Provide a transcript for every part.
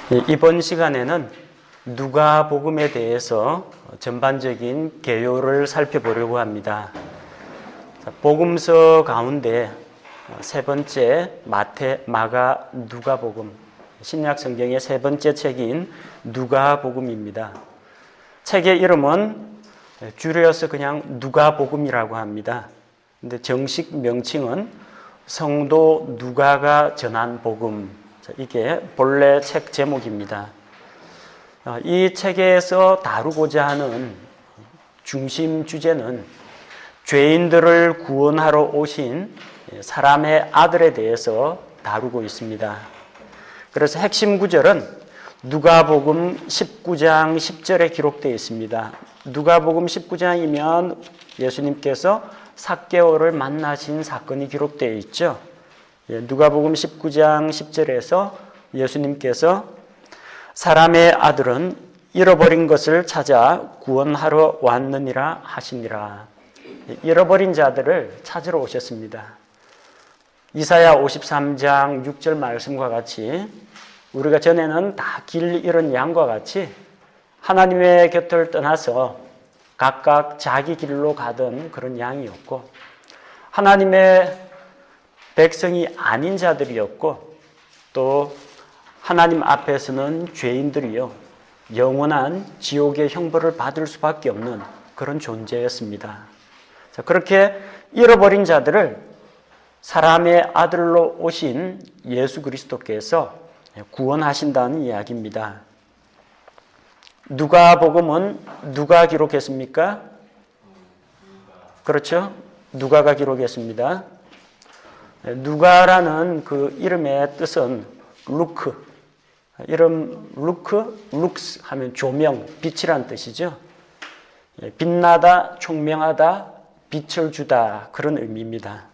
이번 시간에는 누가복음에 대해서 전반적인 개요를 살펴보려고 합니다. 복음서 가운데 세 번째 마태, 마가, 누가복음, 신약 성경의 세 번째 책인 누가복음입니다. 책의 이름은 줄여서 그냥 누가복음이라고 합니다. 근데 정식 명칭은 성도 누가가 전한 복음, 이게 본래 책 제목입니다. 이 책에서 다루고자 하는 중심 주제는 죄인들을 구원하러 오신 사람의 아들에 대해서 다루고 있습니다. 그래서 핵심 구절은 누가복음 19장 10절에 기록되어 있습니다. 누가복음 19장이면 예수님께서 삭개오를 만나신 사건이 기록되어 있죠. 누가복음 19장 10절에서 예수님께서 사람의 아들은 잃어버린 것을 찾아 구원하러 왔느니라 하시니라. 잃어버린 자들을 찾으러 오셨습니다. 이사야 53장 6절 말씀과 같이 우리가 전에는 다 길 잃은 양과 같이 하나님의 곁을 떠나서 각각 자기 길로 가던 그런 양이었고, 하나님의 백성이 아닌 자들이었고, 또 하나님 앞에서는 죄인들이요 영원한 지옥의 형벌을 받을 수밖에 없는 그런 존재였습니다. 자, 그렇게 잃어버린 자들을 사람의 아들로 오신 예수 그리스도께서 구원하신다는 이야기입니다. 누가복음은 누가 기록했습니까? 그렇죠? 누가가 기록했습니다. 누가라는 그 이름의 뜻은 루크, 이름 루크, 룩스 하면 조명, 빛이란 뜻이죠. 빛나다, 총명하다, 빛을 주다, 그런 의미입니다.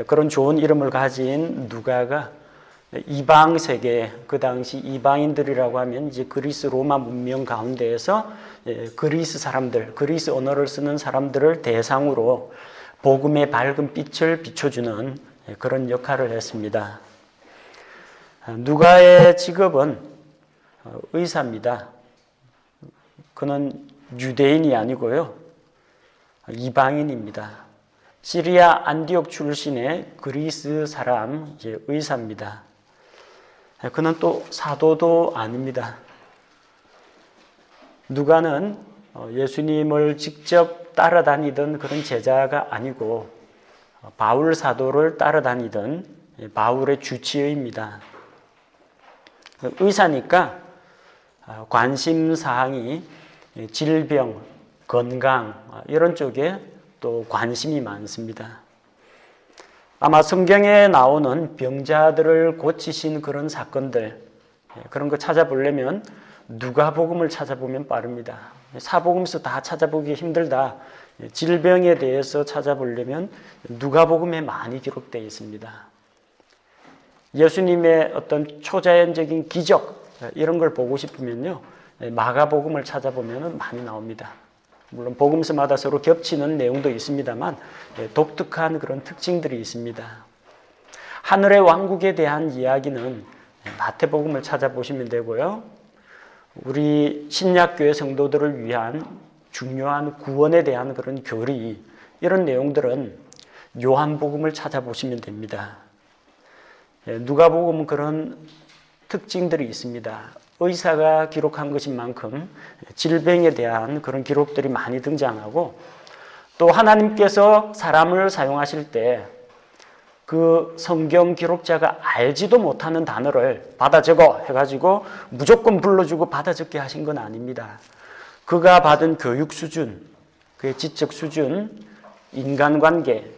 그런 좋은 이름을 가진 누가가 이방 세계, 그 당시 이방인들이라고 하면 이제 그리스 로마 문명 가운데에서 그리스 사람들, 그리스 언어를 쓰는 사람들을 대상으로 복음의 밝은 빛을 비춰주는 그런 역할을 했습니다. 누가의 직업은 의사입니다. 그는 유대인이 아니고요, 이방인입니다. 시리아 안디옥 출신의 그리스 사람 의사입니다. 그는 또 사도도 아닙니다. 누가는 예수님을 직접 따라다니던 그런 제자가 아니고 바울 사도를 따라다니던 바울의 주치의입니다. 의사니까 관심사항이 질병, 건강 이런 쪽에 또 관심이 많습니다. 아마 성경에 나오는 병자들을 고치신 그런 사건들, 그런 거 찾아보려면 누가복음을 찾아보면 빠릅니다. 사복음서 다 찾아보기 힘들다, 질병에 대해서 찾아보려면 누가복음에 많이 기록되어 있습니다. 예수님의 어떤 초자연적인 기적 이런 걸 보고 싶으면요, 마가복음을 찾아보면 많이 나옵니다. 물론 복음서마다 서로 겹치는 내용도 있습니다만 독특한 그런 특징들이 있습니다. 하늘의 왕국에 대한 이야기는 마태복음을 찾아보시면 되고요, 우리 신약교회 성도들을 위한 중요한 구원에 대한 그런 교리, 이런 내용들은 요한복음을 찾아보시면 됩니다. 누가복음은 그런 특징들이 있습니다. 의사가 기록한 것인 만큼 질병에 대한 그런 기록들이 많이 등장하고, 또 하나님께서 사람을 사용하실 때 그 성경 기록자가 알지도 못하는 단어를 받아 적어 해가지고 무조건 불러주고 받아 적게 하신 건 아닙니다. 그가 받은 교육 수준, 그의 지적 수준, 인간관계,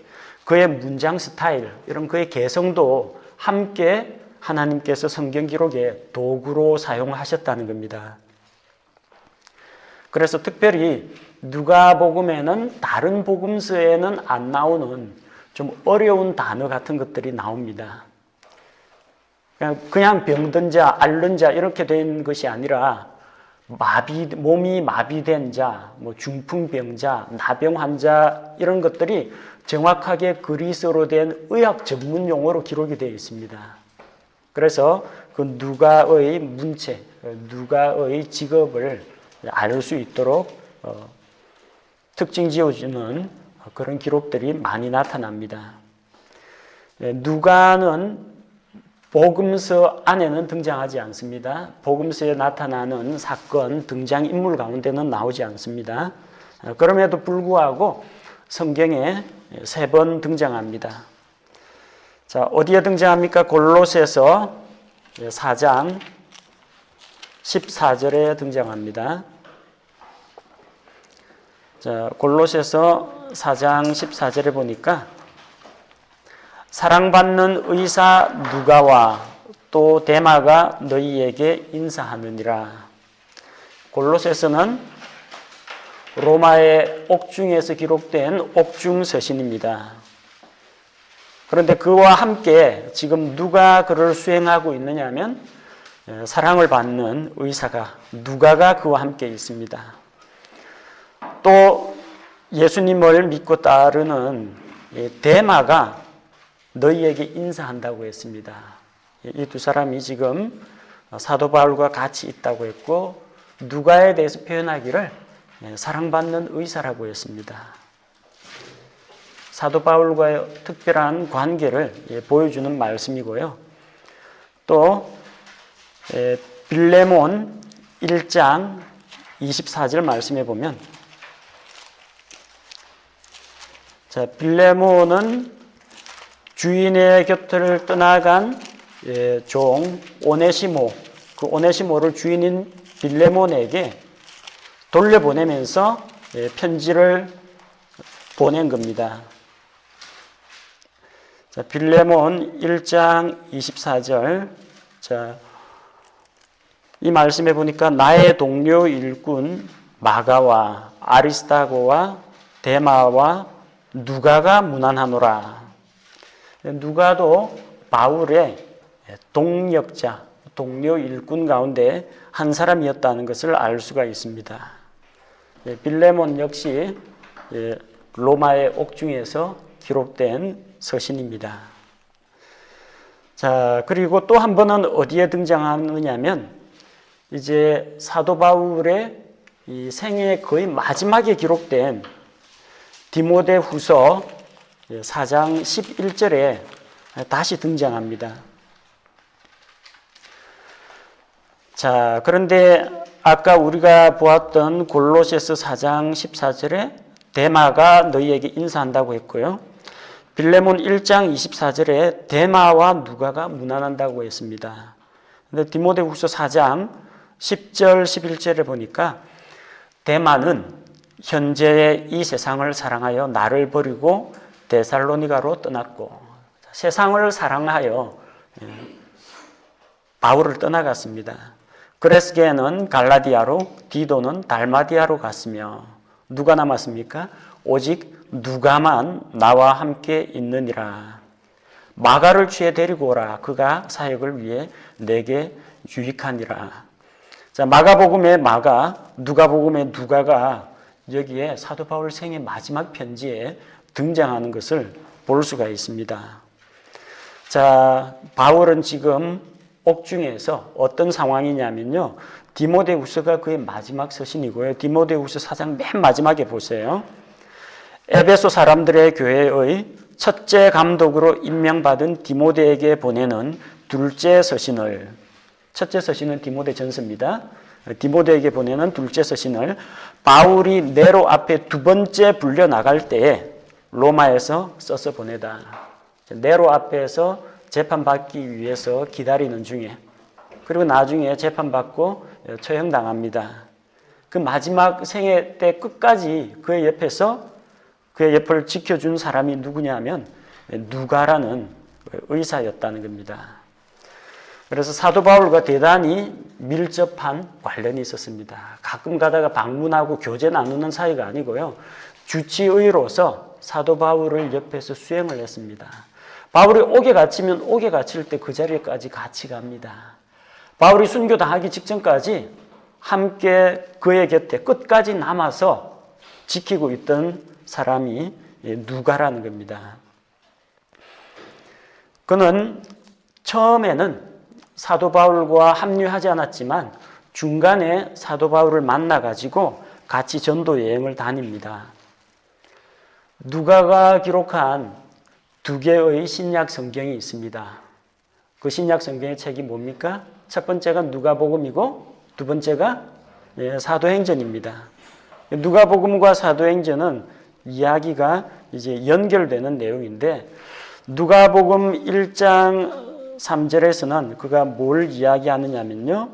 그의 문장 스타일, 이런 그의 개성도 함께 하나님께서 성경 기록의 도구로 사용하셨다는 겁니다. 그래서 특별히 누가복음에는 다른 복음서에는 안 나오는 좀 어려운 단어 같은 것들이 나옵니다. 그냥 병든 자, 앓는 자 이렇게 된 것이 아니라 몸이 마비된 자, 중풍병자, 나병 환자 이런 것들이 정확하게 그리스어로 된 의학 전문 용어로 기록이 되어 있습니다. 그래서 그 누가의 문체, 누가의 직업을 알 수 있도록 특징 지어주는 그런 기록들이 많이 나타납니다. 누가는 복음서 안에는 등장하지 않습니다. 복음서에 나타나는 사건, 등장인물 가운데는 나오지 않습니다. 그럼에도 불구하고 성경에 3번 등장합니다. 자, 어디에 등장합니까? 골로새서 4장 14절에 등장합니다. 자, 골로새서 4장 14절에 보니까 사랑받는 의사 누가와 또 데마가 너희에게 인사하느니라. 골로새서는 로마의 옥중에서 기록된 옥중 서신입니다. 그런데 그와 함께 지금 누가 그를 수행하고 있느냐면 사랑을 받는 의사가 누가가 그와 함께 있습니다. 또 예수님을 믿고 따르는 데마가 너희에게 인사한다고 했습니다. 이 두 사람이 지금 사도 바울과 같이 있다고 했고 누가에 대해서 표현하기를 사랑받는 의사라고 했습니다. 사도 바울과의 특별한 관계를 보여주는 말씀이고요. 또 빌레몬 1장 24절 말씀해 보면 자, 빌레몬은 주인의 곁을 떠나간 종 오네시모, 그 오네시모를 주인인 빌레몬에게 돌려보내면서 편지를 보낸 겁니다. 자, 빌레몬 1장 24절. 자, 이 말씀에 보니까 나의 동료 일꾼 마가와 아리스타고와 데마와 누가가 문안하노라. 누가도 바울의 동역자, 동료 일꾼 가운데 한 사람이었다는 것을 알 수가 있습니다. 빌레몬 역시 로마의 옥중에서 기록된 서신입니다. 자, 그리고 또 한 번은 어디에 등장하느냐면 이제 사도 바울의 이 생애 거의 마지막에 기록된 디모데후서 4장 11절에 다시 등장합니다. 자, 그런데 아까 우리가 보았던 골로새서 4장 14절에 데마가 너희에게 인사한다고 했고요. 빌레몬 1장 24절에 데마와 누가가 문안한다고 했습니다. 근데 디모데후서 4장 10절 11절에 보니까 데마는 현재의 이 세상을 사랑하여 나를 버리고 데살로니가로 떠났고 세상을 사랑하여 바울을 떠나갔습니다. 그레스게는 갈라디아로 디도는 달마디아로 갔으며 누가 남았습니까? 오직 누가만 나와 함께 있느니라. 마가를 취해 데리고 오라. 그가 사역을 위해 내게 유익하니라. 자, 마가복음의 마가, 누가복음의 누가가 여기에 사도 바울 생애 마지막 편지에 등장하는 것을 볼 수가 있습니다. 자, 바울은 지금 옥중에서 어떤 상황이냐면요. 디모데후서가 그의 마지막 서신이고요. 디모데후서 4장 맨 마지막에 보세요. 에베소 사람들의 교회의 첫째 감독으로 임명받은 디모데에게 보내는 둘째 서신을, 첫째 서신은 디모데전서입니다. 디모데에게 보내는 둘째 서신을 바울이 네로 앞에 두 번째 불려 나갈 때에 로마에서 써서 보내다. 네로 앞에서 재판받기 위해서 기다리는 중에, 그리고 나중에 재판받고 처형당합니다. 그 마지막 생애 때 끝까지 그의 옆에서 그의 옆을 지켜준 사람이 누구냐면 누가라는 의사였다는 겁니다. 그래서 사도 바울과 대단히 밀접한 관련이 있었습니다. 가끔 가다가 방문하고 교제 나누는 사이가 아니고요. 주치의로서 사도 바울을 옆에서 수행을 했습니다. 바울이 옥에 갇히면 옥에 갇힐 때 그 자리에까지 같이 갑니다. 바울이 순교당하기 직전까지 함께 그의 곁에 끝까지 남아서 지키고 있던 사람이 누가라는 겁니다. 그는 처음에는 사도 바울과 합류하지 않았지만 중간에 사도 바울을 만나가지고 같이 전도 여행을 다닙니다. 누가가 기록한 두 개의 신약 성경이 있습니다. 그 신약 성경의 책이 뭡니까? 첫 번째가 누가복음이고 두 번째가 사도행전입니다. 누가복음과 사도행전은 이야기가 이제 연결되는 내용인데 누가복음 1장 3절에서는 그가 뭘 이야기하느냐면요.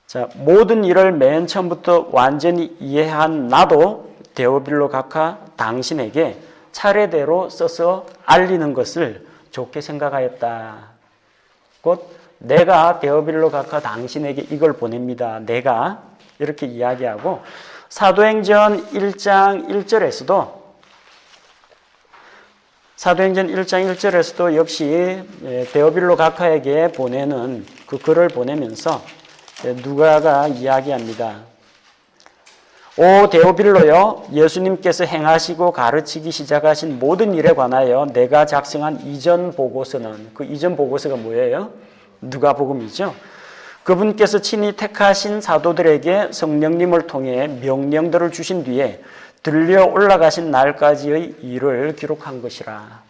자, 모든 일을 맨 처음부터 완전히 이해한 나도 데오빌로 각하 당신에게 차례대로 써서 알리는 것을 좋게 생각하였다. 곧 내가 데오빌로 각하 당신에게 이걸 보냅니다. 내가 이렇게 이야기하고 사도행전 1장 1절에서도 역시 데오빌로 각하에게 보내는 그 글을 보내면서 누가가 이야기합니다. 오 데오빌로여, 예수님께서 행하시고 가르치기 시작하신 모든 일에 관하여 내가 작성한 이전 보고서는, 그 이전 보고서가 뭐예요? 누가복음이죠. 그분께서 친히 택하신 사도들에게 성령님을 통해 명령들을 주신 뒤에 들려 올라가신 날까지의 일을 기록한 것이라.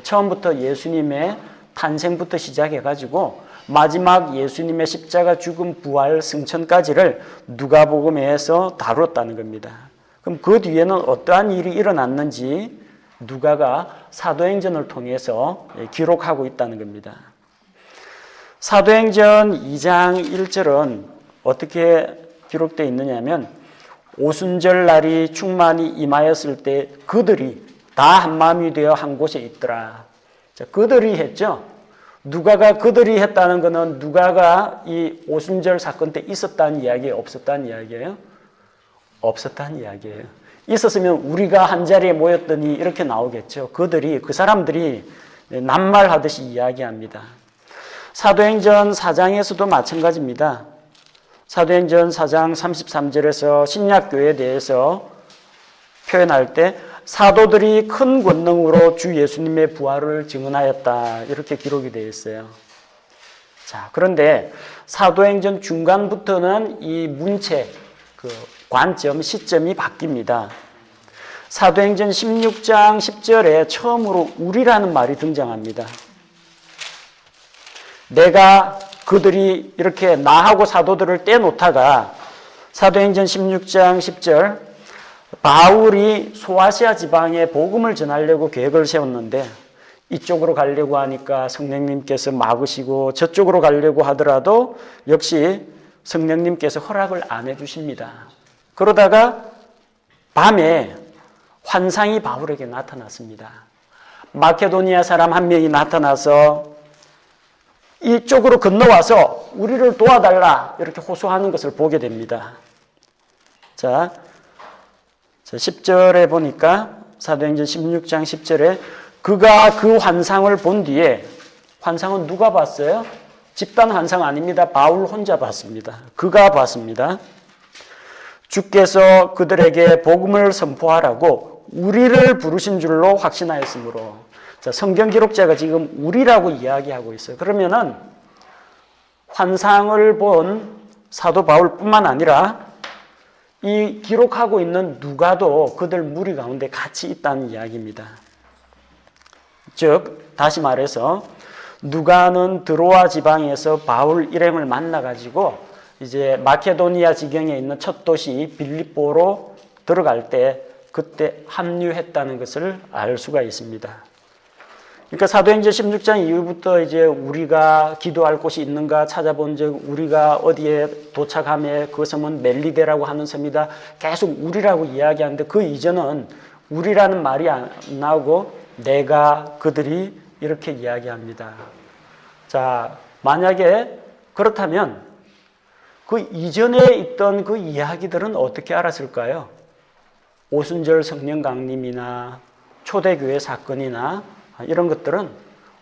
처음부터 예수님의 탄생부터 시작해가지고 마지막 예수님의 십자가 죽음 부활 승천까지를 누가복음에서 다뤘다는 겁니다. 그럼 그 뒤에는 어떠한 일이 일어났는지 누가가 사도행전을 통해서 기록하고 있다는 겁니다. 사도행전 2장 1절은 어떻게 기록되어 있느냐면 오순절 날이 충만히 임하였을 때 그들이 다 한마음이 되어 한 곳에 있더라. 자, 그들이 했죠. 누가가 그들이 했다는 것은 누가가 이 오순절 사건 때 있었다는 이야기예요? 없었다는 이야기예요? 없었다는 이야기예요. 있었으면 우리가 한자리에 모였더니 이렇게 나오겠죠. 그들이, 그 사람들이 낱말하듯이 이야기합니다. 사도행전 4장에서도 마찬가지입니다. 사도행전 4장 33절에서 신약교회에 대해서 표현할 때 사도들이 큰 권능으로 주 예수님의 부활을 증언하였다. 이렇게 기록이 되어 있어요. 자, 그런데 사도행전 중간부터는 이 문체, 그 관점, 시점이 바뀝니다. 사도행전 16장 10절에 처음으로 우리라는 말이 등장합니다. 내가 그들이 이렇게 나하고 사도들을 떼놓다가 사도행전 16장 10절 바울이 소아시아 지방에 복음을 전하려고 계획을 세웠는데 이쪽으로 가려고 하니까 성령님께서 막으시고 저쪽으로 가려고 하더라도 역시 성령님께서 허락을 안 해주십니다. 그러다가 밤에 환상이 바울에게 나타났습니다. 마케도니아 사람 한 명이 나타나서 이쪽으로 건너와서 우리를 도와달라 이렇게 호소하는 것을 보게 됩니다. 자, 10절에 보니까 사도행전 16장 10절에 그가 그 환상을 본 뒤에 환상은 누가 봤어요? 집단 환상 아닙니다. 바울 혼자 봤습니다. 그가 봤습니다. 주께서 그들에게 복음을 선포하라고 우리를 부르신 줄로 확신하였으므로. 자, 성경 기록자가 지금 우리라고 이야기하고 있어요. 그러면은 환상을 본 사도 바울뿐만 아니라 이 기록하고 있는 누가도 그들 무리 가운데 같이 있다는 이야기입니다. 즉 다시 말해서 누가는 드로아 지방에서 바울 일행을 만나가지고 이제 마케도니아 지경에 있는 첫 도시 빌립보로 들어갈 때 그때 합류했다는 것을 알 수가 있습니다. 그러니까 사도행전 16장 이후부터 이제 우리가 기도할 곳이 있는가 찾아본 적 우리가 어디에 도착함에 그 섬은 멜리데라고 하는 섬이다. 계속 우리라고 이야기하는데 그 이전은 우리라는 말이 안 나오고 내가 그들이 이렇게 이야기합니다. 자, 만약에 그렇다면 그 이전에 있던 그 이야기들은 어떻게 알았을까요? 오순절 성령 강림이나 초대교회 사건이나 이런 것들은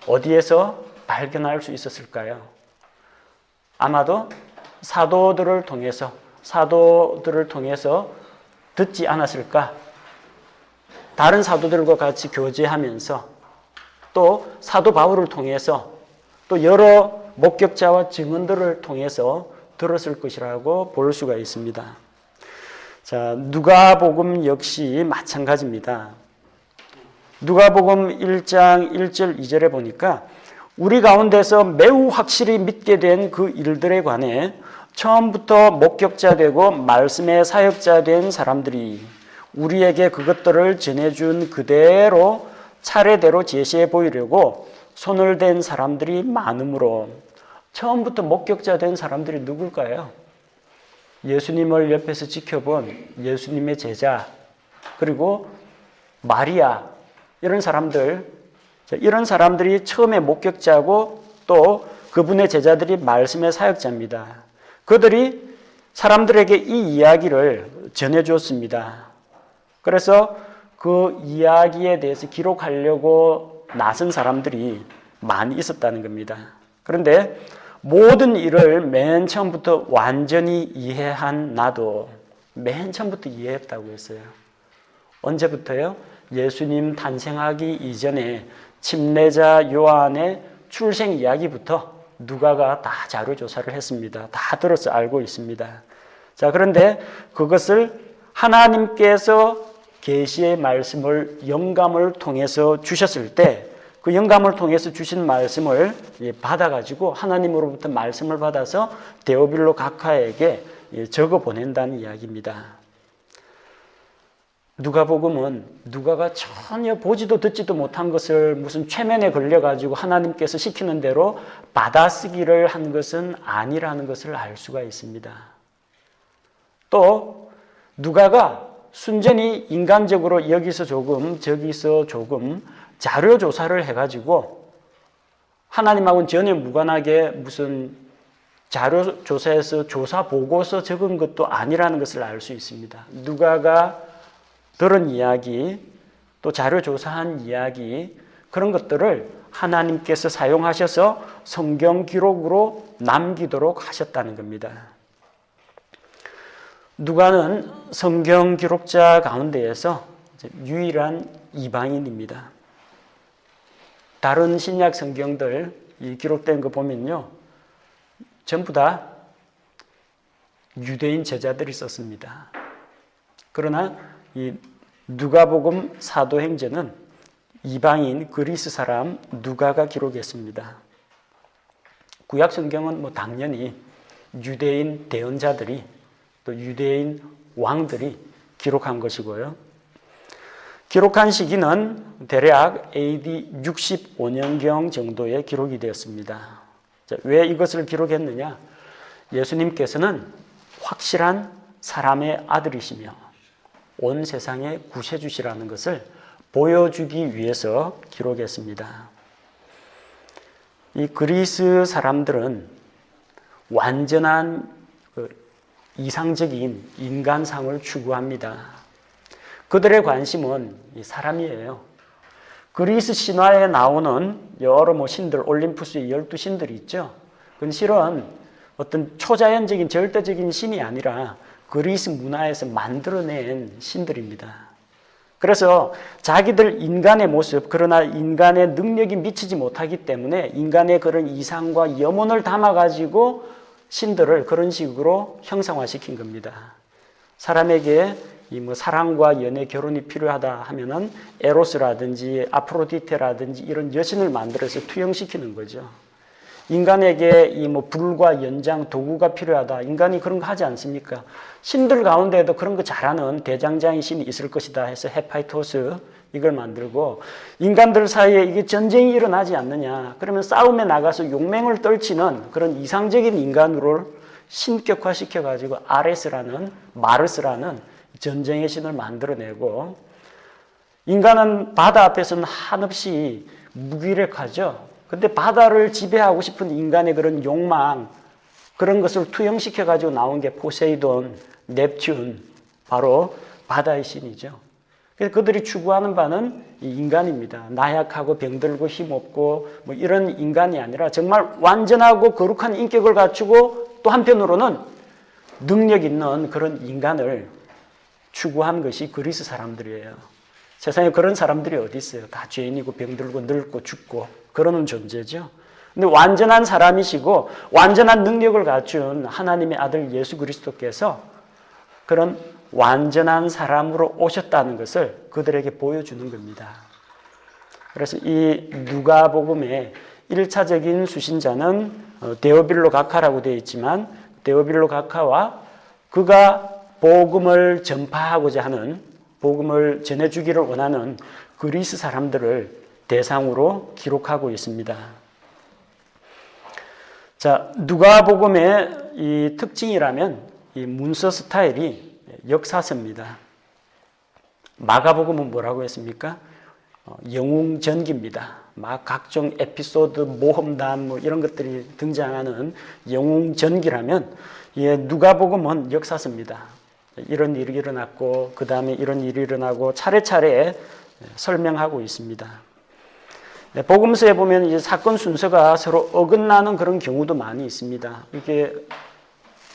어디에서 발견할 수 있었을까요? 아마도 사도들을 통해서 듣지 않았을까? 다른 사도들과 같이 교제하면서 또 사도 바울을 통해서 또 여러 목격자와 증언들을 통해서 들었을 것이라고 볼 수가 있습니다. 자, 누가복음 역시 마찬가지입니다. 누가복음 1장 1절 2절에 보니까 우리 가운데서 매우 확실히 믿게 된 그 일들에 관해 처음부터 목격자 되고 말씀의 사역자 된 사람들이 우리에게 그것들을 전해준 그대로 차례대로 제시해 보이려고 손을 댄 사람들이 많으므로 처음부터 목격자 된 사람들이 누굴까요? 예수님을 옆에서 지켜본 예수님의 제자, 그리고 마리아, 이런 사람들이 처음에 목격자고 또 그분의 제자들이 말씀의 사역자입니다. 그들이 사람들에게 이 이야기를 전해주었습니다. 그래서 그 이야기에 대해서 기록하려고 나선 사람들이 많이 있었다는 겁니다. 그런데 모든 일을 맨 처음부터 완전히 이해한 나도 맨 처음부터 이해했다고 했어요. 언제부터요? 예수님 탄생하기 이전에 침례자 요한의 출생 이야기부터 누가가 다 자료 조사를 했습니다. 다 들어서 알고 있습니다. 자, 그런데 그것을 하나님께서 계시의 말씀을 영감을 통해서 주셨을 때 그 영감을 통해서 주신 말씀을 받아가지고 하나님으로부터 말씀을 받아서 데오빌로 각하에게 적어 보낸다는 이야기입니다. 누가복음은 누가가 전혀 보지도 듣지도 못한 것을 무슨 최면에 걸려가지고 하나님께서 시키는 대로 받아쓰기를 한 것은 아니라는 것을 알 수가 있습니다. 또 누가가 순전히 인간적으로 여기서 조금 저기서 조금 자료 조사를 해가지고 하나님하고는 전혀 무관하게 무슨 자료 조사에서 조사 보고서 적은 것도 아니라는 것을 알 수 있습니다. 누가가 들은 이야기, 또 자료 조사한 이야기, 그런 것들을 하나님께서 사용하셔서 성경 기록으로 남기도록 하셨다는 겁니다. 누가는 성경 기록자 가운데에서 유일한 이방인입니다. 다른 신약 성경들 기록된 거 보면요, 전부 다 유대인 제자들이 썼습니다. 그러나 이 누가복음 사도행전은 이방인 그리스 사람 누가가 기록했습니다. 구약 성경은 당연히 유대인 대언자들이 또 유대인 왕들이 기록한 것이고요. 기록한 시기는 대략 AD 65년경 정도에 기록이 되었습니다. 자, 왜 이것을 기록했느냐? 예수님께서는 확실한 사람의 아들이시며 온 세상의 구세주시라는 것을 보여주기 위해서 기록했습니다. 이 그리스 사람들은 완전한 이상적인 인간상을 추구합니다. 그들의 관심은 이 사람이에요. 그리스 신화에 나오는 여러 신들, 올림푸스의 12신들이 있죠. 그건 실은 어떤 초자연적인 절대적인 신이 아니라 그리스 문화에서 만들어낸 신들입니다. 그래서 자기들 인간의 모습, 그러나 인간의 능력이 미치지 못하기 때문에 인간의 그런 이상과 염원을 담아가지고 신들을 그런 식으로 형상화시킨 겁니다. 사람에게 사랑과 연애, 결혼이 필요하다 하면은 에로스라든지 아프로디테라든지 이런 여신을 만들어서 투영시키는 거죠. 인간에게 불과 연장, 도구가 필요하다. 인간이 그런 거 하지 않습니까? 신들 가운데에도 그런 거 잘하는 대장장이 신이 있을 것이다 해서 헤파이토스 이걸 만들고, 인간들 사이에 이게 전쟁이 일어나지 않느냐. 그러면 싸움에 나가서 용맹을 떨치는 그런 이상적인 인간으로 신격화시켜가지고 아레스라는, 마르스라는 전쟁의 신을 만들어내고, 인간은 바다 앞에서는 한없이 무기력하죠. 근데 바다를 지배하고 싶은 인간의 그런 욕망, 그런 것을 투영시켜가지고 나온 게 포세이돈, 넵튠, 바로 바다의 신이죠. 그래서 그들이 추구하는 바는 인간입니다. 나약하고 병들고 힘없고 이런 인간이 아니라 정말 완전하고 거룩한 인격을 갖추고 또 한편으로는 능력 있는 그런 인간을 추구한 것이 그리스 사람들이에요. 세상에 그런 사람들이 어디 있어요? 다 죄인이고 병들고 늙고 죽고 그러는 존재죠. 근데 완전한 사람이시고 완전한 능력을 갖춘 하나님의 아들 예수 그리스도께서 그런 완전한 사람으로 오셨다는 것을 그들에게 보여주는 겁니다. 그래서 이 누가복음의 1차적인 수신자는 데오빌로 가카라고 되어 있지만 데오빌로 가카와 그가 복음을 전파하고자 하는, 복음을 전해주기를 원하는 그리스 사람들을 대상으로 기록하고 있습니다. 자, 누가복음의 이 특징이라면 이 문서 스타일이 역사서입니다. 마가복음은 뭐라고 했습니까? 영웅전기입니다. 막 각종 에피소드, 모험담 뭐 이런 것들이 등장하는 영웅전기라면 누가복음은 역사서입니다. 이런 일이 일어났고 그 다음에 이런 일이 일어나고 차례차례 설명하고 있습니다. 복음서에 보면 이제 사건 순서가 서로 어긋나는 그런 경우도 많이 있습니다. 이게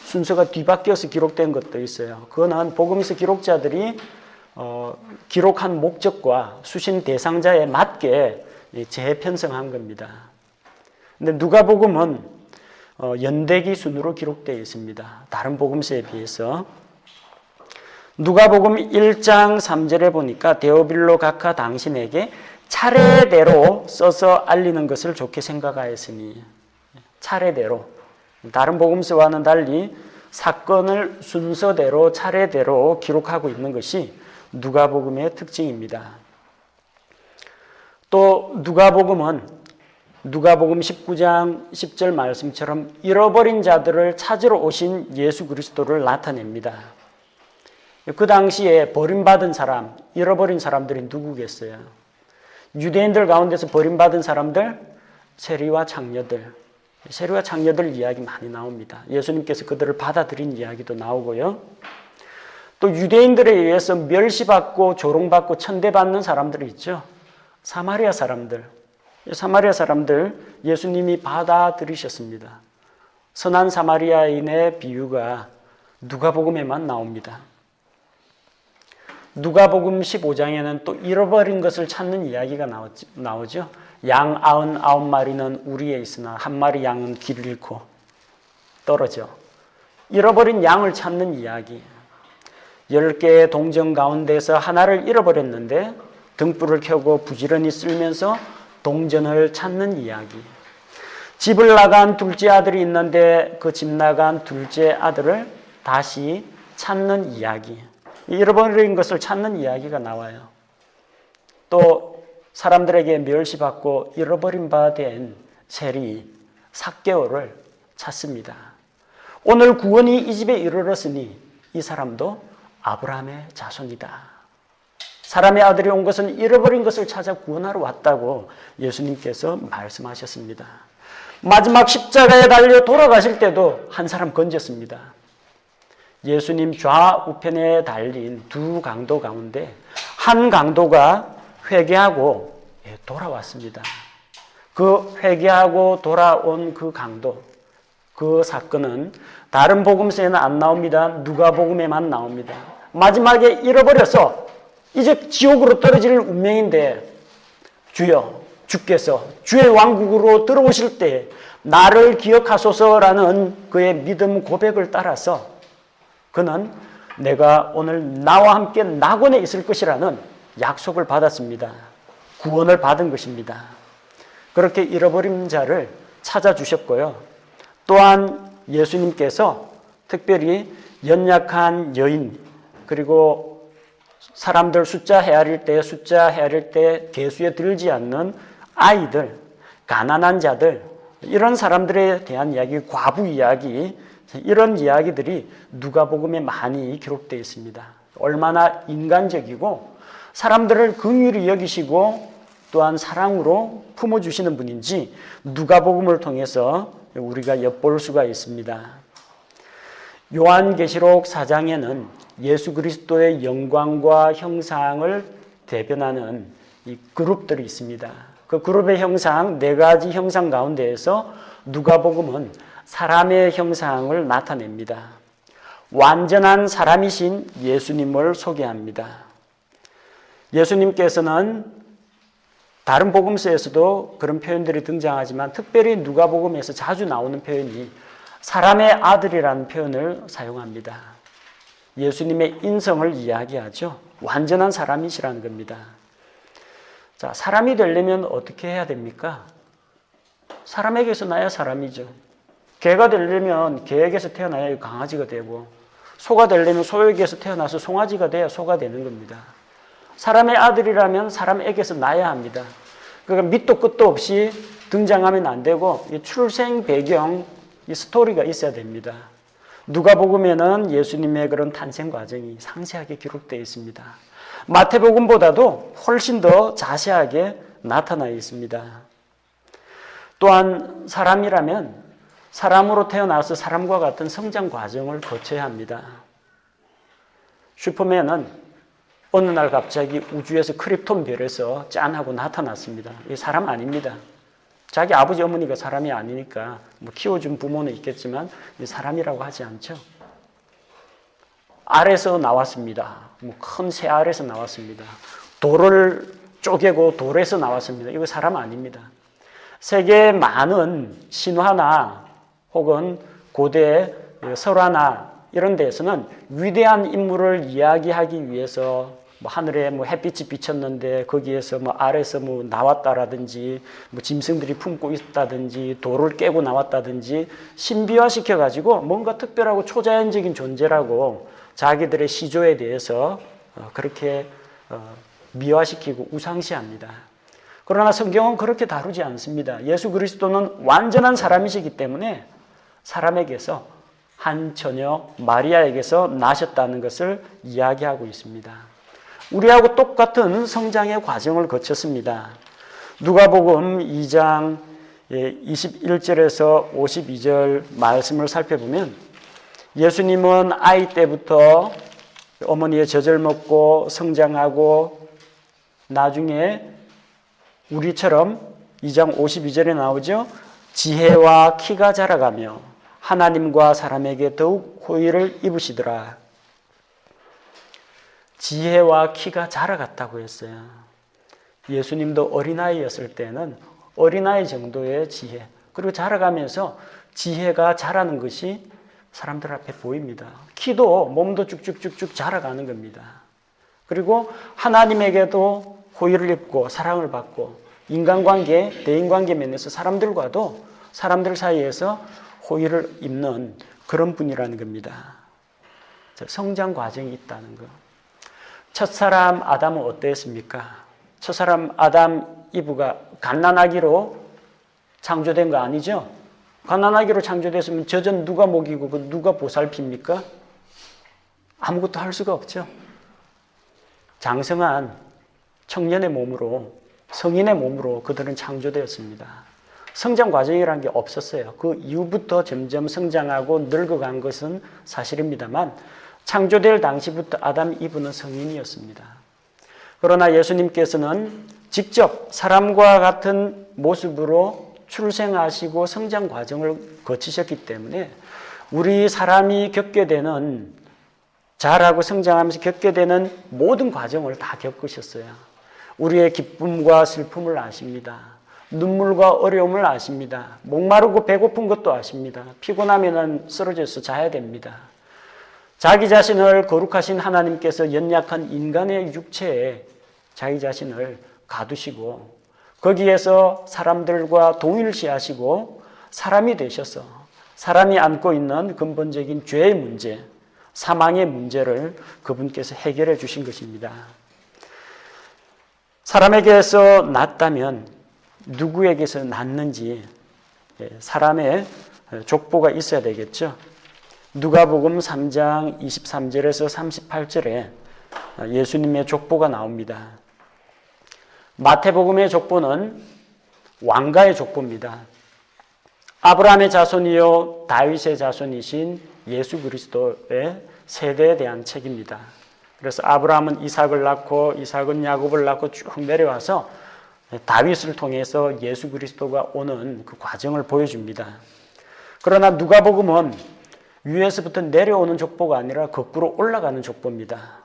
순서가 뒤바뀌어서 기록된 것도 있어요. 그거는 복음서 기록자들이 기록한 목적과 수신 대상자에 맞게 재편성한 겁니다. 근데 누가복음은 연대기 순으로 기록되어 있습니다. 다른 복음서에 비해서. 누가복음 1장 3절에 보니까 데오빌로 가카 당신에게 차례대로 써서 알리는 것을 좋게 생각하였으니, 차례대로. 다른 복음서와는 달리 사건을 순서대로 차례대로 기록하고 있는 것이 누가복음의 특징입니다. 또 누가복음은 누가복음 19장 10절 말씀처럼 잃어버린 자들을 찾으러 오신 예수 그리스도를 나타냅니다. 그 당시에 버림받은 사람, 잃어버린 사람들이 누구겠어요? 유대인들 가운데서 버림받은 사람들, 세리와 창녀들. 세리와 창녀들 이야기 많이 나옵니다. 예수님께서 그들을 받아들인 이야기도 나오고요. 또 유대인들에 의해서 멸시받고 조롱받고 천대받는 사람들이 있죠. 사마리아 사람들. 사마리아 사람들 예수님이 받아들이셨습니다. 선한 사마리아인의 비유가 누가복음에만 나옵니다. 누가복음 15장에는 또 잃어버린 것을 찾는 이야기가 나오죠. 양 99마리는 우리에 있으나 한 마리 양은 길을 잃고 떨어져. 잃어버린 양을 찾는 이야기. 10개의 동정 가운데서 하나를 잃어버렸는데 등불을 켜고 부지런히 쓸면서 동전을 찾는 이야기. 집을 나간 둘째 아들이 있는데 그 집 나간 둘째 아들을 다시 찾는 이야기. 잃어버린 것을 찾는 이야기가 나와요. 또 사람들에게 멸시받고 잃어버린 바 된 세리 삭개오를 찾습니다. 오늘 구원이 이 집에 이르렀으니 이 사람도 아브라함의 자손이다. 사람의 아들이 온 것은 잃어버린 것을 찾아 구원하러 왔다고 예수님께서 말씀하셨습니다. 마지막 십자가에 달려 돌아가실 때도 한 사람 건졌습니다. 예수님 좌우편에 달린 두 강도 가운데 한 강도가 회개하고 돌아왔습니다. 그 회개하고 돌아온 그 강도, 그 사건은 다른 복음서에는 안 나옵니다. 누가복음에만 나옵니다. 마지막에 잃어버려서 이제 지옥으로 떨어질 운명인데 주께서 주의 왕국으로 들어오실 때 나를 기억하소서라는 그의 믿음 고백을 따라서 그는 내가 오늘 나와 함께 낙원에 있을 것이라는 약속을 받았습니다. 구원을 받은 것입니다. 그렇게 잃어버린 자를 찾아주셨고요. 또한 예수님께서 특별히 연약한 여인, 그리고 사람들 숫자 헤아릴 때 계수에 들지 않는 아이들, 가난한 자들, 이런 사람들에 대한 이야기, 과부 이야기, 이런 이야기들이 누가복음에 많이 기록되어 있습니다. 얼마나 인간적이고 사람들을 긍휼히 여기시고 또한 사랑으로 품어주시는 분인지 누가복음을 통해서 우리가 엿볼 수가 있습니다. 요한계시록 4장에는 예수 그리스도의 영광과 형상을 대변하는 이 그룹들이 있습니다. 그 그룹의 형상, 4가지 형상 가운데에서 누가복음은 사람의 형상을 나타냅니다. 완전한 사람이신 예수님을 소개합니다. 예수님께서는 다른 복음서에서도 그런 표현들이 등장하지만 특별히 누가복음에서 자주 나오는 표현이 사람의 아들이라는 표현을 사용합니다. 예수님의 인성을 이야기하죠. 완전한 사람이시라는 겁니다. 자, 사람이 되려면 어떻게 해야 됩니까? 사람에게서 나야 사람이죠. 개가 되려면 개에게서 태어나야 강아지가 되고, 소가 되려면 소에게서 태어나서 송아지가 돼야 소가 되는 겁니다. 사람의 아들이라면 사람에게서 나야 합니다. 그러니까 밑도 끝도 없이 등장하면 안 되고 이 출생 배경, 이 스토리가 있어야 됩니다. 누가복음에는 예수님의 그런 탄생 과정이 상세하게 기록되어 있습니다. 마태복음보다도 훨씬 더 자세하게 나타나 있습니다. 또한 사람이라면 사람으로 태어나서 사람과 같은 성장 과정을 거쳐야 합니다. 슈퍼맨은 어느 날 갑자기 우주에서 크립톤 별에서 짠하고 나타났습니다. 이 사람 아닙니다. 자기 아버지 어머니가 사람이 아니니까 뭐 키워준 부모는 있겠지만 사람이라고 하지 않죠. 알에서 나왔습니다. 뭐 큰 새 알에서 나왔습니다. 돌을 쪼개고 돌에서 나왔습니다. 이거 사람 아닙니다. 세계의 많은 신화나 혹은 고대 설화나 이런 데에서는 위대한 인물을 이야기하기 위해서 뭐 하늘에 뭐 햇빛이 비쳤는데 거기에서 뭐 알에서 뭐 나왔다라든지 뭐 짐승들이 품고 있다든지 돌을 깨고 나왔다든지 신비화시켜 가지고 뭔가 특별하고 초자연적인 존재라고 자기들의 시조에 대해서 그렇게 미화시키고 우상시합니다. 그러나 성경은 그렇게 다루지 않습니다. 예수 그리스도는 완전한 사람이시기 때문에 사람에게서 한 처녀 마리아에게서 나셨다는 것을 이야기하고 있습니다. 우리하고 똑같은 성장의 과정을 거쳤습니다. 누가복음 2장 21절에서 52절 말씀을 살펴보면 예수님은 아이 때부터 어머니의 젖을 먹고 성장하고 나중에 우리처럼 2장 52절에 나오죠. 지혜와 키가 자라가며 하나님과 사람에게 더욱 호의를 입으시더라. 지혜와 키가 자라갔다고 했어요. 예수님도 어린아이였을 때는 어린아이 정도의 지혜, 그리고 자라가면서 지혜가 자라는 것이 사람들 앞에 보입니다. 키도 몸도 쭉쭉쭉쭉 자라가는 겁니다. 그리고 하나님에게도 호의를 입고 사랑을 받고 인간관계, 대인관계 면에서 사람들과도 사람들 사이에서 호의를 입는 그런 분이라는 겁니다. 성장 과정이 있다는 것. 첫사람 아담은 어땠습니까? 첫사람 아담 이브가 갓난아기로 창조된 거 아니죠? 갓난아기로 창조됐으면 젖은 누가 먹이고 누가 보살핍니까? 아무것도 할 수가 없죠. 장성한 청년의 몸으로, 성인의 몸으로 그들은 창조되었습니다. 성장 과정이라는 게 없었어요. 그 이후부터 점점 성장하고 늙어간 것은 사실입니다만 창조될 당시부터 아담 이브는 성인이었습니다. 그러나 예수님께서는 직접 사람과 같은 모습으로 출생하시고 성장 과정을 거치셨기 때문에 우리 사람이 겪게 되는, 자라고 성장하면서 겪게 되는 모든 과정을 다 겪으셨어요. 우리의 기쁨과 슬픔을 아십니다. 눈물과 어려움을 아십니다. 목마르고 배고픈 것도 아십니다. 피곤하면 쓰러져서 자야 됩니다. 자기 자신을 거룩하신 하나님께서 연약한 인간의 육체에 자기 자신을 가두시고 거기에서 사람들과 동일시하시고 사람이 되셔서 사람이 안고 있는 근본적인 죄의 문제, 사망의 문제를 그분께서 해결해 주신 것입니다. 사람에게서 났다면 누구에게서 났는지 사람의 족보가 있어야 되겠죠. 누가복음 3장 23절에서 38절에 예수님의 족보가 나옵니다. 마태복음의 족보는 왕가의 족보입니다. 아브라함의 자손이요 다윗의 자손이신 예수 그리스도의 세대에 대한 책입니다. 그래서 아브라함은 이삭을 낳고 이삭은 야곱을 낳고 쭉 내려와서 다윗을 통해서 예수 그리스도가 오는 그 과정을 보여줍니다. 그러나 누가복음은 위에서부터 내려오는 족보가 아니라 거꾸로 올라가는 족보입니다.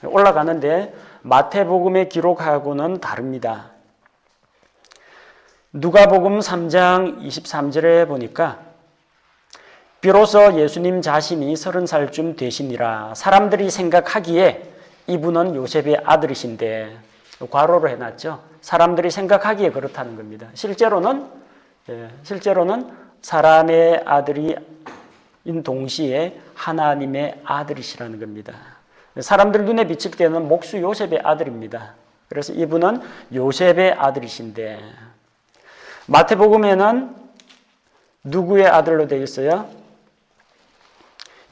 올라가는데 마태복음의 기록하고는 다릅니다. 누가복음 3장 23절에 보니까 비로소 예수님 자신이 30살쯤 되시니라. 사람들이 생각하기에 이분은 요셉의 아들이신데, 괄호로 해놨죠. 사람들이 생각하기에 그렇다는 겁니다. 실제로는 사람의 아들인 동시에 하나님의 아들이시라는 겁니다. 사람들 눈에 비칠 때는 목수 요셉의 아들입니다. 그래서 이분은 요셉의 아들이신데, 마태복음에는 누구의 아들로 되어 있어요?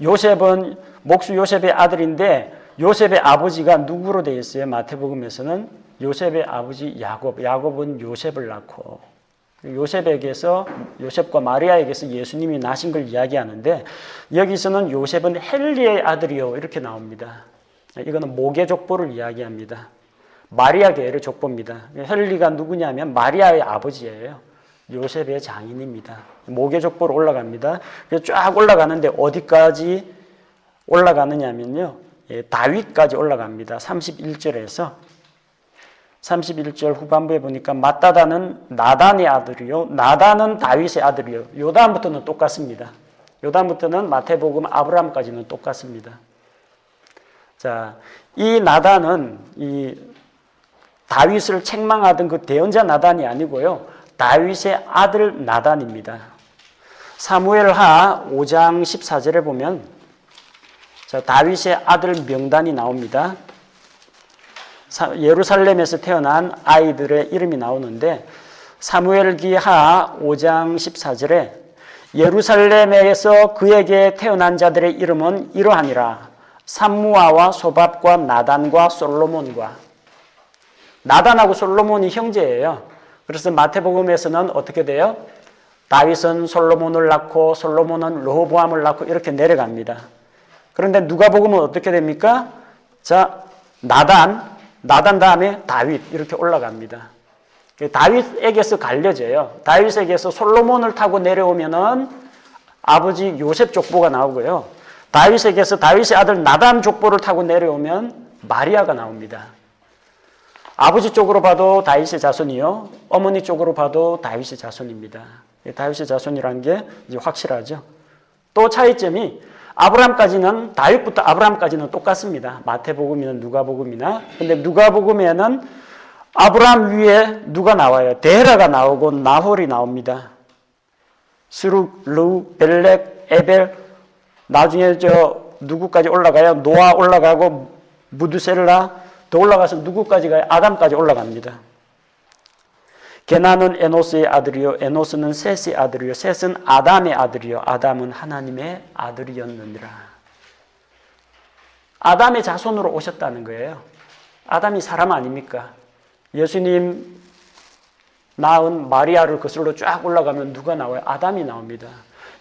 요셉은 목수 요셉의 아들인데 요셉의 아버지가 누구로 되어 있어요? 마태복음에서는 요셉의 아버지 야곱은 요셉을 낳고, 요셉과 마리아에게서 예수님이 나신 걸 이야기하는데, 여기서는 요셉은 헬리의 아들이요 이렇게 나옵니다. 이거는 모계 족보를 이야기합니다. 마리아 계열의 족보입니다. 헬리가 누구냐면 마리아의 아버지예요. 요셉의 장인입니다. 모계 족보로 올라갑니다. 쫙 올라가는데 어디까지 올라가느냐면요, 다윗까지 올라갑니다. 31절에서 31절 후반부에 보니까 마따다는 나단의 아들이요, 나단은 다윗의 아들이요. 요 다음부터는 똑같습니다. 요 다음부터는 마태복음 아브라함까지는 똑같습니다. 자, 이 나단은 이 다윗을 책망하던 그 대언자 나단이 아니고요, 다윗의 아들 나단입니다. 사무엘하 5장 14절에 보면 자, 다윗의 아들 명단이 나옵니다. 예루살렘에서 태어난 아이들의 이름이 나오는데, 사무엘기하 5장 14절에 예루살렘에서 그에게 태어난 자들의 이름은 이러하니라. 삼무아와 소밥과 나단과 솔로몬과. 나단하고 솔로몬이 형제예요. 그래서 마태복음에서는 어떻게 돼요? 다윗은 솔로몬을 낳고 솔로몬은 르호보암을 낳고 이렇게 내려갑니다. 그런데 누가복음은 어떻게 됩니까? 자, 나단 다음에 다윗 이렇게 올라갑니다. 다윗에게서 갈려져요. 다윗에게서 솔로몬을 타고 내려오면은 아버지 요셉 족보가 나오고요. 다윗에게서 다윗의 아들 나단 족보를 타고 내려오면 마리아가 나옵니다. 아버지 쪽으로 봐도 다윗의 자손이요, 어머니 쪽으로 봐도 다윗의 자손입니다. 다윗의 자손이라는 게 이제 확실하죠. 또 차이점이 아브라함까지는, 다윗부터 아브라함까지는 똑같습니다. 마태복음이나 누가복음이나. 근데 누가복음에는 아브라함 위에 누가 나와요? 데라가 나오고 나홀이 나옵니다. 스룩, 르, 벨렉, 에벨, 나중에 누구까지 올라가요? 노아 올라가고 무드셀라, 더 올라가서 누구까지 가요? 아담까지 올라갑니다. 게나는 에노스의 아들이요, 에노스는 셋의 아들이요, 셋은 아담의 아들이요, 아담은 하나님의 아들이었느니라. 아담의 자손으로 오셨다는 거예요. 아담이 사람 아닙니까? 예수님 낳은 마리아를 거슬러 쫙 올라가면 누가 나와요? 아담이 나옵니다.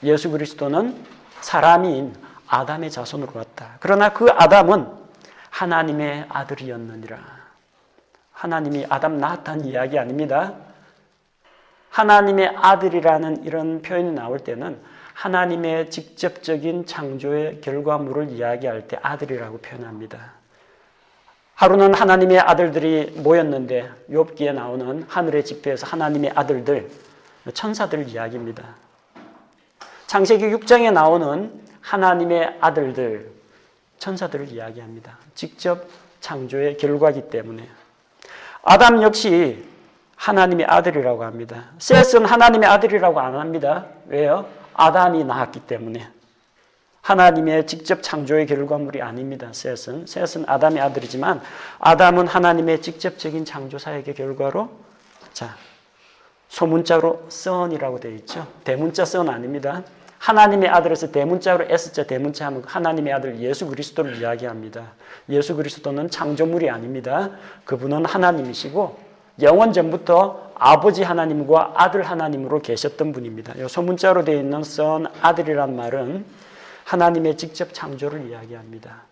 예수 그리스도는 사람인 아담의 자손으로 왔다. 그러나 그 아담은 하나님의 아들이었느니라. 하나님이 아담 낳았다는 이야기 아닙니다. 하나님의 아들이라는 이런 표현이 나올 때는 하나님의 직접적인 창조의 결과물을 이야기할 때 아들이라고 표현합니다. 하루는 하나님의 아들들이 모였는데, 욥기에 나오는 하늘의 지표에서 하나님의 아들들, 천사들 이야기입니다. 창세기 6장에 나오는 하나님의 아들들, 천사들을 이야기합니다. 직접 창조의 결과이기 때문에. 아담 역시 하나님의 아들이라고 합니다. 셋은 하나님의 아들이라고 안 합니다. 왜요? 아담이 낳았기 때문에. 하나님의 직접 창조의 결과물이 아닙니다. 셋은 아담의 아들이지만 아담은 하나님의 직접적인 창조 사역의 결과로, 자, 소문자로 son이라고 되어 있죠. 대문자 son 아닙니다. 하나님의 아들에서 대문자로 S자 대문자 하면 하나님의 아들 예수 그리스도를 이야기합니다. 예수 그리스도는 창조물이 아닙니다. 그분은 하나님이시고 영원 전부터 아버지 하나님과 아들 하나님으로 계셨던 분입니다. 이 소문자로 되어 있는 son, 아들이란 말은 하나님의 직접 창조를 이야기합니다.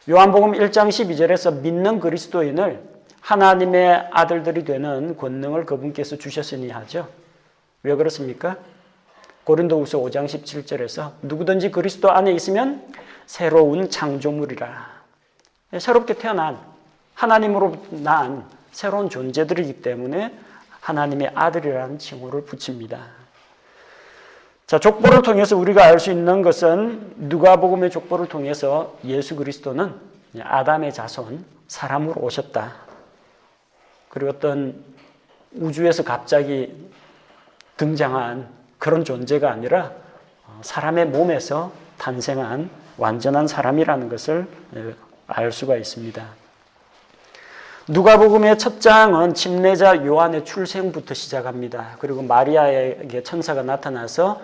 요한복음 1장 12절에서 믿는 그리스도인을 하나님의 아들들이 되는 권능을 그분께서 주셨으니 하죠. 왜 그렇습니까? 고린도후서 5장 17절에서 누구든지 그리스도 안에 있으면 새로운 창조물이라. 새롭게 태어난, 하나님으로 난 새로운 존재들이기 때문에 하나님의 아들이라는 칭호를 붙입니다. 자, 족보를 통해서 우리가 알 수 있는 것은 누가복음의 족보를 통해서 예수 그리스도는 아담의 자손, 사람으로 오셨다. 그리고 어떤 우주에서 갑자기 등장한 그런 존재가 아니라 사람의 몸에서 탄생한 완전한 사람이라는 것을 알 수가 있습니다. 누가복음의 첫 장은 침례자 요한의 출생부터 시작합니다. 그리고 마리아에게 천사가 나타나서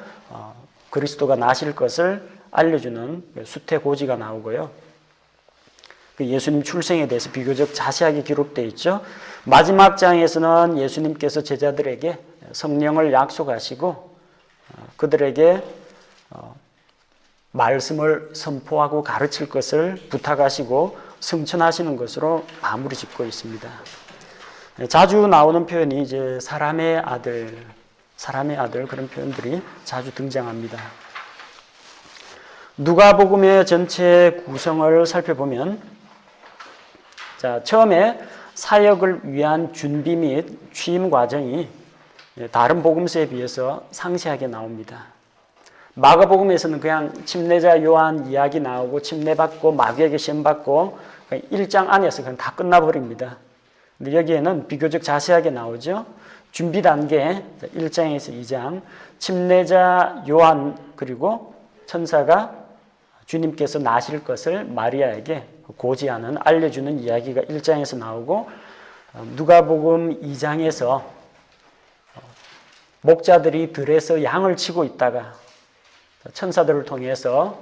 그리스도가 나실 것을 알려주는 수태고지가 나오고요. 예수님 출생에 대해서 비교적 자세하게 기록되어 있죠. 마지막 장에서는 예수님께서 제자들에게 성령을 약속하시고 그들에게 말씀을 선포하고 가르칠 것을 부탁하시고 승천하시는 것으로 마무리 짓고 있습니다. 자주 나오는 표현이 이제 사람의 아들 그런 표현들이 자주 등장합니다. 누가복음의 전체 구성을 살펴보면 자, 처음에 사역을 위한 준비 및 취임 과정이 다른 복음서에 비해서 상세하게 나옵니다. 마가복음에서는 그냥 침례자 요한 이야기 나오고 침례받고 마귀에게 시험받고 1장 안에서 그냥 다 끝나버립니다. 근데 여기에는 비교적 자세하게 나오죠. 준비 단계 1장에서 2장 침례자 요한 그리고 천사가 주님께서 나실 것을 마리아에게 고지하는 알려주는 이야기가 1장에서 나오고 누가복음 2장에서 목자들이 들에서 양을 치고 있다가 천사들을 통해서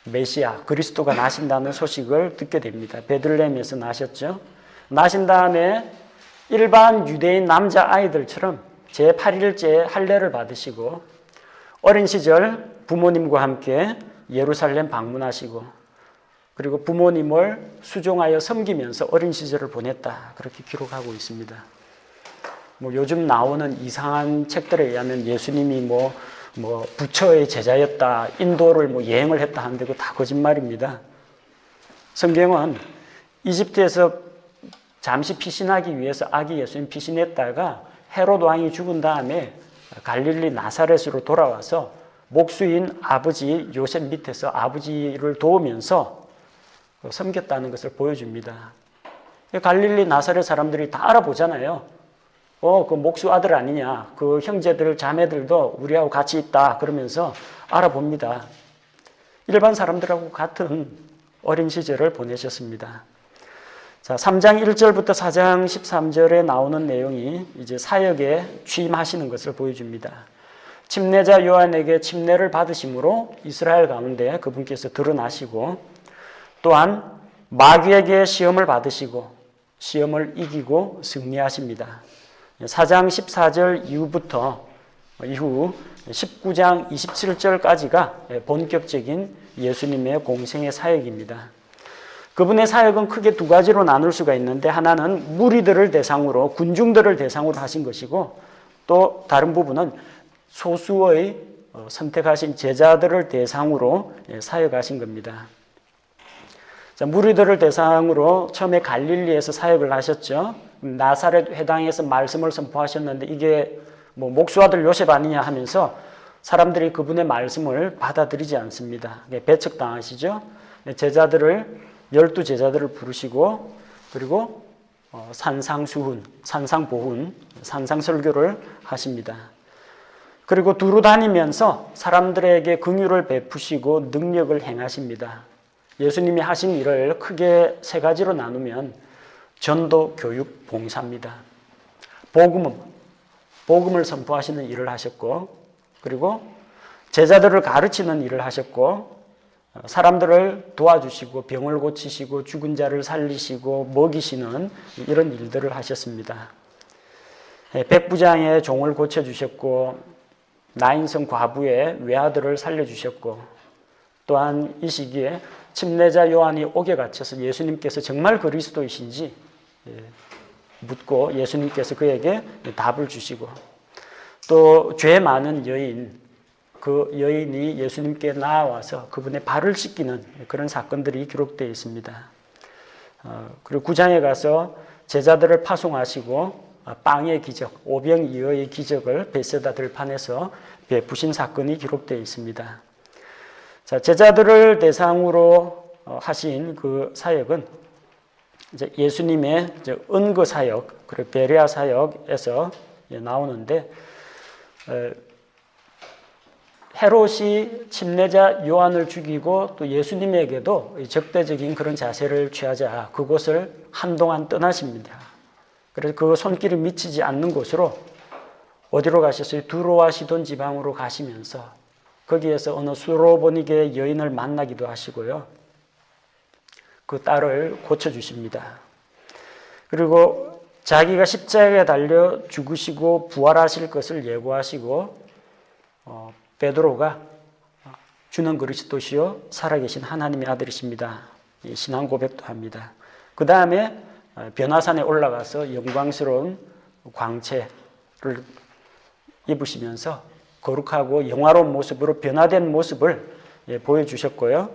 메시아 그리스도가 나신다는 소식을 듣게 됩니다. 베들레헴에서 나셨죠. 나신 다음에 일반 유대인 남자 아이들처럼 제8일째 할례를 받으시고 어린 시절 부모님과 함께 예루살렘 방문하시고 그리고 부모님을 수종하여 섬기면서 어린 시절을 보냈다. 그렇게 기록하고 있습니다. 요즘 나오는 이상한 책들에 의하면 예수님이 부처의 제자였다, 인도를 여행을 했다 하는데 그거 다 거짓말입니다. 성경은 이집트에서 잠시 피신하기 위해서 아기 예수님 피신했다가 헤롯 왕이 죽은 다음에 갈릴리 나사렛으로 돌아와서 목수인 아버지 요셉 밑에서 아버지를 도우면서 섬겼다는 것을 보여줍니다. 갈릴리 나사렛 사람들이 다 알아보잖아요. 그 목수 아들 아니냐. 그 형제들, 자매들도 우리하고 같이 있다. 그러면서 알아봅니다. 일반 사람들하고 같은 어린 시절을 보내셨습니다. 자, 3장 1절부터 4장 13절에 나오는 내용이 이제 사역에 취임하시는 것을 보여줍니다. 침례자 요한에게 침례를 받으심으로 이스라엘 가운데 그분께서 드러나시고 또한 마귀에게 시험을 받으시고 시험을 이기고 승리하십니다. 4장 14절 이후 19장 27절까지가 본격적인 예수님의 공생의 사역입니다. 그분의 사역은 크게 두 가지로 나눌 수가 있는데 하나는 무리들을 대상으로 군중들을 대상으로 하신 것이고 또 다른 부분은 소수의 선택하신 제자들을 대상으로 사역하신 겁니다. 자, 무리들을 대상으로 처음에 갈릴리에서 사역을 하셨죠. 나사렛 회당에서 말씀을 선포하셨는데 이게 목수아들 요셉 아니냐 하면서 사람들이 그분의 말씀을 받아들이지 않습니다. 배척당하시죠. 제자들을 12제자들을 부르시고 그리고 산상수훈, 산상보훈, 산상설교를 하십니다. 그리고 두루 다니면서 사람들에게 긍휼을 베푸시고 능력을 행하십니다. 예수님이 하신 일을 크게 세 가지로 나누면 전도, 교육, 봉사입니다. 복음을 선포하시는 일을 하셨고 그리고 제자들을 가르치는 일을 하셨고 사람들을 도와주시고 병을 고치시고 죽은 자를 살리시고 먹이시는 이런 일들을 하셨습니다. 백부장의 종을 고쳐주셨고 나인성 과부의 외아들을 살려주셨고 또한 이 시기에 침례자 요한이 옥에 갇혀서 예수님께서 정말 그리스도이신지 묻고 예수님께서 그에게 답을 주시고 또 죄 많은 여인, 그 여인이 예수님께 나와서 그분의 발을 씻기는 그런 사건들이 기록되어 있습니다. 그리고 9장에 가서 제자들을 파송하시고 빵의 기적, 오병이어의 기적을 베세다 들판에서 베푸신 사건이 기록되어 있습니다. 자, 제자들을 대상으로 하신 그 사역은 이제 예수님의 은거 사역, 그리고 베레아 사역에서 나오는데, 헤롯이 침례자 요한을 죽이고 또 예수님에게도 적대적인 그런 자세를 취하자 그곳을 한동안 떠나십니다. 그래서 그 손길이 미치지 않는 곳으로 어디로 가셨어요? 두로와 시돈 지방으로 가시면서 거기에서 어느 수로보니게 여인을 만나기도 하시고요. 그 딸을 고쳐주십니다. 그리고 자기가 십자가에 달려 죽으시고 부활하실 것을 예고하시고 베드로가 주는 그리스도시요 살아계신 하나님의 아들이십니다. 신앙 고백도 합니다. 그 다음에 변화산에 올라가서 영광스러운 광채를 입으시면서 거룩하고 영화로운 모습으로 변화된 모습을 보여주셨고요.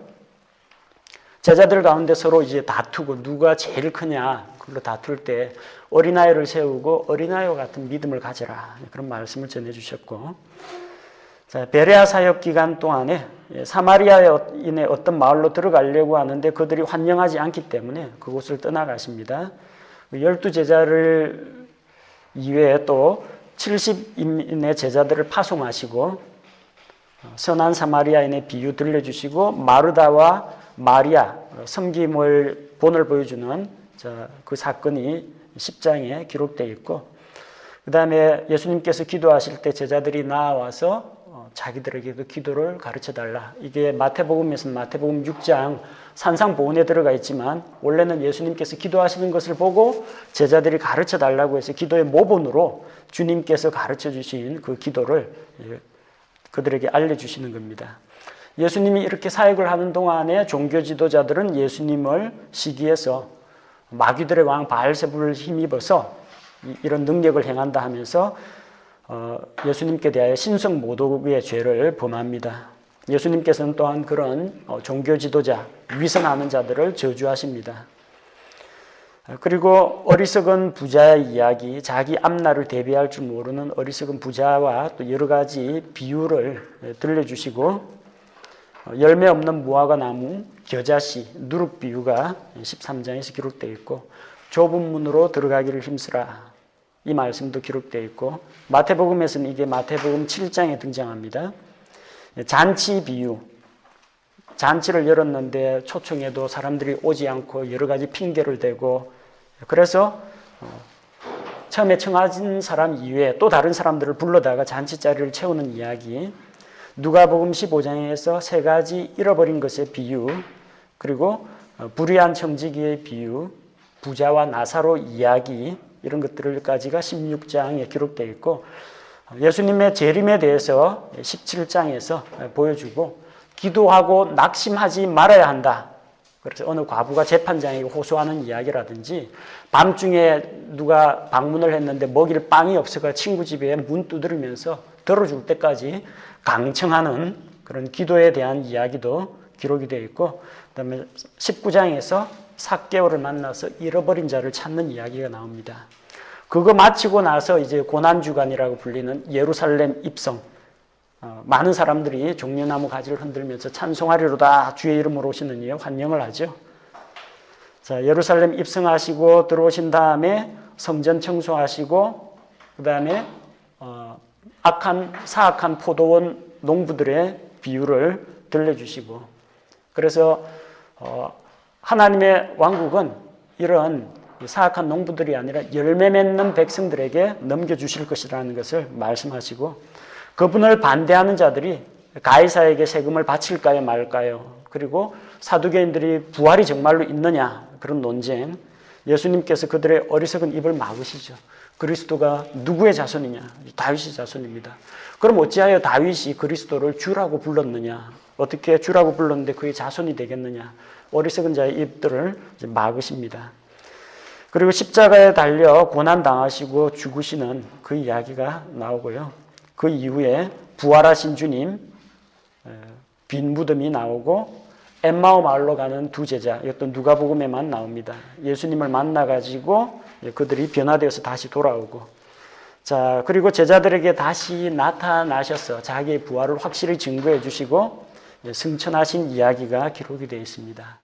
제자들 가운데 서로 이제 다투고 누가 제일 크냐 그걸로 다툴 때 어린아이를 세우고 어린아이와 같은 믿음을 가져라 그런 말씀을 전해주셨고, 자, 베레아 사역 기간 동안에 사마리아인의 어떤 마을로 들어가려고 하는데 그들이 환영하지 않기 때문에 그곳을 떠나가십니다. 12제자를 이외에 또 70인의 제자들을 파송하시고 선한 사마리아인의 비유 들려주시고 마르다와 마리아 섬김을 본을 보여주는 그 사건이 10장에 기록되어 있고, 그 다음에 예수님께서 기도하실 때 제자들이 나와서 자기들에게도 기도를 가르쳐달라. 이게 마태복음에서는 마태복음 6장 산상보훈에 들어가 있지만 원래는 예수님께서 기도하시는 것을 보고 제자들이 가르쳐달라고 해서 기도의 모본으로 주님께서 가르쳐주신 그 기도를 그들에게 알려주시는 겁니다. 예수님이 이렇게 사역을 하는 동안에 종교 지도자들은 예수님을 시기해서 마귀들의 왕 바알세불을 힘입어서 이런 능력을 행한다 하면서 예수님께 대하여 신성 모독의 죄를 범합니다. 예수님께서는 또한 그런 종교 지도자, 위선하는 자들을 저주하십니다. 그리고 어리석은 부자의 이야기, 자기 앞날을 대비할 줄 모르는 어리석은 부자와 또 여러 가지 비유를 들려주시고, 열매 없는 무화과 나무, 겨자씨, 누룩 비유가 13장에서 기록되어 있고, 좁은 문으로 들어가기를 힘쓰라 이 말씀도 기록되어 있고, 마태복음에서는 이게 마태복음 7장에 등장합니다. 잔치 비유, 잔치를 열었는데 초청해도 사람들이 오지 않고 여러 가지 핑계를 대고, 그래서 처음에 청하신 사람 이외에 또 다른 사람들을 불러다가 잔치자리를 채우는 이야기, 누가복음 15장에서 세 가지 잃어버린 것의 비유, 그리고 불의한 청지기의 비유, 부자와 나사로 이야기, 이런 것들까지가 16장에 기록되어 있고, 예수님의 재림에 대해서 17장에서 보여주고, 기도하고 낙심하지 말아야 한다. 그래서 어느 과부가 재판장에게 호소하는 이야기라든지, 밤중에 누가 방문을 했는데 먹일 빵이 없어서 친구 집에 문 두드리면서 들어줄 때까지 강청하는 그런 기도에 대한 이야기도 기록이 되어 있고, 그다음에 19장에서 삭개오를 만나서 잃어버린 자를 찾는 이야기가 나옵니다. 그거 마치고 나서 이제 고난주간이라고 불리는 예루살렘 입성, 많은 사람들이 종려나무 가지를 흔들면서 찬송하리로다 주의 이름으로 오시는 이에 환영을 하죠. 자, 예루살렘 입성하시고 들어오신 다음에 성전 청소하시고, 그 다음에 사악한 포도원 농부들의 비유를 들려주시고, 그래서 하나님의 왕국은 이런 사악한 농부들이 아니라 열매 맺는 백성들에게 넘겨주실 것이라는 것을 말씀하시고, 그분을 반대하는 자들이 가이사에게 세금을 바칠까요 말까요, 그리고 사두개인들이 부활이 정말로 있느냐, 그런 논쟁, 예수님께서 그들의 어리석은 입을 막으시죠. 그리스도가 누구의 자손이냐? 다윗의 자손입니다. 그럼 어찌하여 다윗이 그리스도를 주라고 불렀느냐? 어떻게 주라고 불렀는데 그의 자손이 되겠느냐? 어리석은 자의 입들을 막으십니다. 그리고 십자가에 달려 고난당하시고 죽으시는 그 이야기가 나오고요. 그 이후에 부활하신 주님, 빈 무덤이 나오고, 엠마오 마을로 가는 두 제자, 이것도 누가복음에만 나옵니다. 예수님을 만나가지고 그들이 변화되어서 다시 돌아오고, 자, 그리고 제자들에게 다시 나타나셔서 자기의 부활을 확실히 증거해 주시고 승천하신 이야기가 기록이 되어 있습니다.